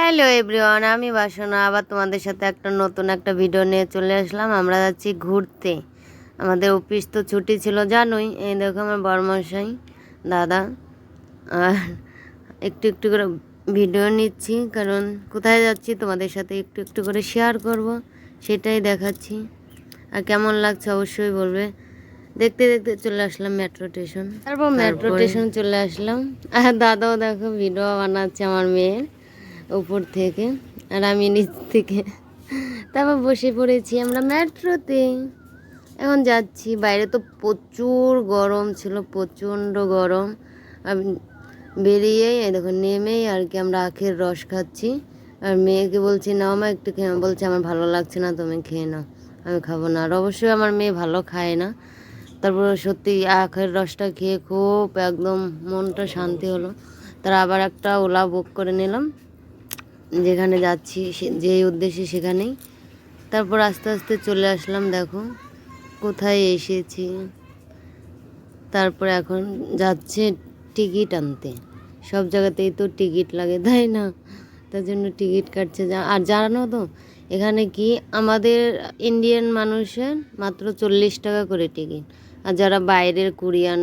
Hello everyone, আমি বাসনা আবার তোমাদের সাথে নতুন একটা ভিডিও নিয়ে চলে আসলাম। আমরা যাচ্ছি ঘুরতে। আমাদের অফিস তো ছুটি ছিল জানোই। এই দেখো আমার বড়মশাই, দাদা, আর একটু একটু করে ভিডিও নিচ্ছি, কারণ কোথায় যাচ্ছি তোমাদের সাথে একটু একটু করে শেয়ার করব, সেটাই দেখাচ্ছি। আর কেমন লাগছে অবশ্যই বলবে। দেখতে দেখতে চলে আসলাম মেট্রো স্টেশন। তারপর মেট্রো স্টেশন চলে আসলাম, আর দাদাও দেখো ভিডিও বানাচ্ছে আমার মেয়ের উপর থেকে, আর আমি নিচ থেকে। তারপর বসে পড়েছি আমরা মেট্রোতে। এখন যাচ্ছি। বাইরে তো প্রচুর গরম ছিল, প্রচণ্ড গরম। আমি বেরিয়েই দেখো নেমেই আর কি আমরা আখের রস খাচ্ছি। আর মেয়েকে বলছি নাও মা একটু খেয়ে, বলছে আমার ভালো লাগছে না, তুমি খেয়ে নাও, আমি খাবো না। আর অবশ্যই আমার মেয়ে ভালো খায় না। তারপর সত্যি আখের রসটা খেয়ে খুব একদম মনটা শান্তি হলো। তার আবার একটা ওলা বুক করে নিলাম, যেখানে যাচ্ছি যে উদ্দেশ্যে সেখানেই। তারপর আস্তে আস্তে চলে আসলাম, দেখো কোথায় এসেছি। তারপর এখন যাচ্ছে টিকিট আনতে। সব জায়গাতেই তো টিকিট লাগে, তাই না? তার জন্য টিকিট কাটছে। আর জানো তো এখানে কি আমাদের ইন্ডিয়ান মানুষের মাত্র 40 টাকা করে টিকিট, আর যারা বাইরের কোরিয়ান,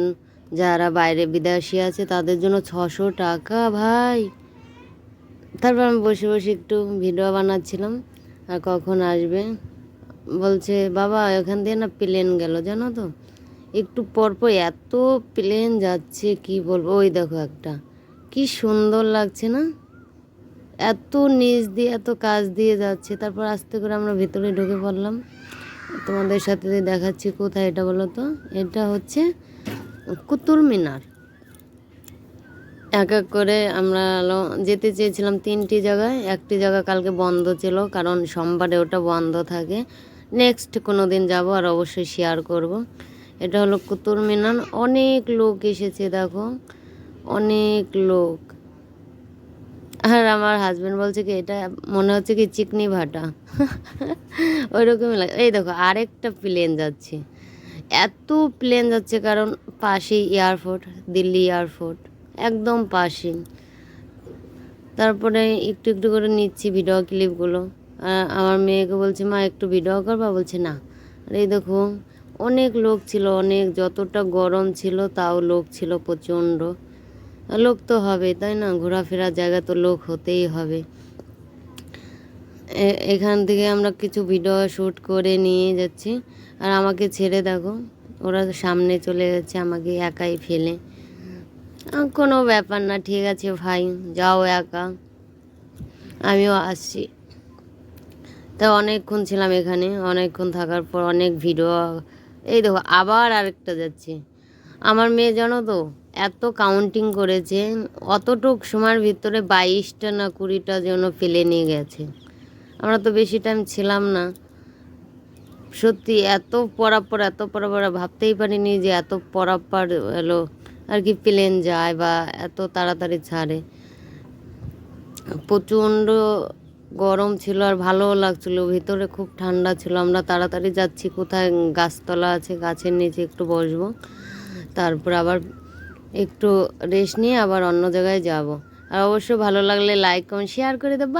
যারা বাইরে বিদেশি আছে তাদের জন্য 600 টাকা ভাই। তারপর আমি বসে বসে একটু ভিডিও বানাচ্ছিলাম। আর কখন আসবে বলছে বাবা, এখান দিয়ে না প্লেন গেল জানো তো। একটু পরপর এত প্লেন যাচ্ছে কি বলবো। ওই দেখো একটা, কি সুন্দর লাগছে না? এত নিচ দিয়ে এত কাছ দিয়ে যাচ্ছে। তারপর আস্তে করে আমরা ভিতরে ঢুকে পড়লাম। তোমাদের সাথে দেখাচ্ছি কোথায় এটা বলো তো। এটা হচ্ছে কুতুব মিনার। এক এক করে আমরা যেতে চেয়েছিলাম 3টি জায়গায়। একটি জায়গা কালকে বন্ধ ছিল, কারণ সোমবারে ওটা বন্ধ থাকে। নেক্সট কোনো দিন যাবো আর অবশ্যই শেয়ার করব। এটা হলো কুতুব মিনার। অনেক লোক এসেছে দেখো, অনেক লোক। আর আমার হাজব্যান্ড বলছে কি এটা মনে হচ্ছে কি চিকনি ভাটা। ওইরকমই লাগে। এই দেখো আরেকটা প্লেন যাচ্ছে। এত প্লেন যাচ্ছে কারণ পাশেই এয়ারপোর্ট, দিল্লি এয়ারপোর্ট একদম পাশে। তারপরে একটু একটু করে নিচ্ছি ভিডিও ক্লিপগুলো। আমার মেয়েকে বলছি মা একটু ভিডিও করবা, বলছে না। আর এই দেখো অনেক লোক ছিল, অনেক। যতটা গরম ছিল তাও লোক ছিল প্রচণ্ড। লোক তো হবে, তাই না? ঘোরাফেরার জায়গা তো লোক হতেই হবে। এখান থেকে আমরা কিছু ভিডিও শ্যুট করে নিয়ে যাচ্ছি। আর আমাকে ছেড়ে দেখো ওরা সামনে চলে যাচ্ছে, আমাকে একাই ফেলে। কোনো ব্যাপার না, ঠিক আছে ভাই, যাও একা, আমিও আসছি। তা অনেকক্ষণ ছিলাম এখানে। অনেকক্ষণ থাকার পর অনেক ভিডিও। এই দেখো আবার আরেকটা যাচ্ছে। আমার মেয়ে জানো তো এত কাউন্টিং করেছে, অতটুক সময়ের ভিতরে 22টা না 20টা যেন ফেলে নিয়ে গেছে। আমরা তো বেশি টাইম ছিলাম না। সত্যি এত পরাপর এত পরাপর ভাবতেই পারিনি যে এত পরাপর এলো আর কি প্লেন যায় বা এত তাড়াতাড়ি ছাড়ে। প্রচণ্ড গরম ছিল আর ভালোও লাগছিল, ভিতরে খুব ঠান্ডা ছিল। আমরা তাড়াতাড়ি যাচ্ছি, কোথায় গাছতলা আছে, গাছের নিচে একটু বসবো, তারপর আবার একটু রেস্ট নিয়ে আবার অন্য জায়গায় যাব। আর অবশ্যই ভালো লাগলে লাইক কমেন্ট শেয়ার করে দেবো।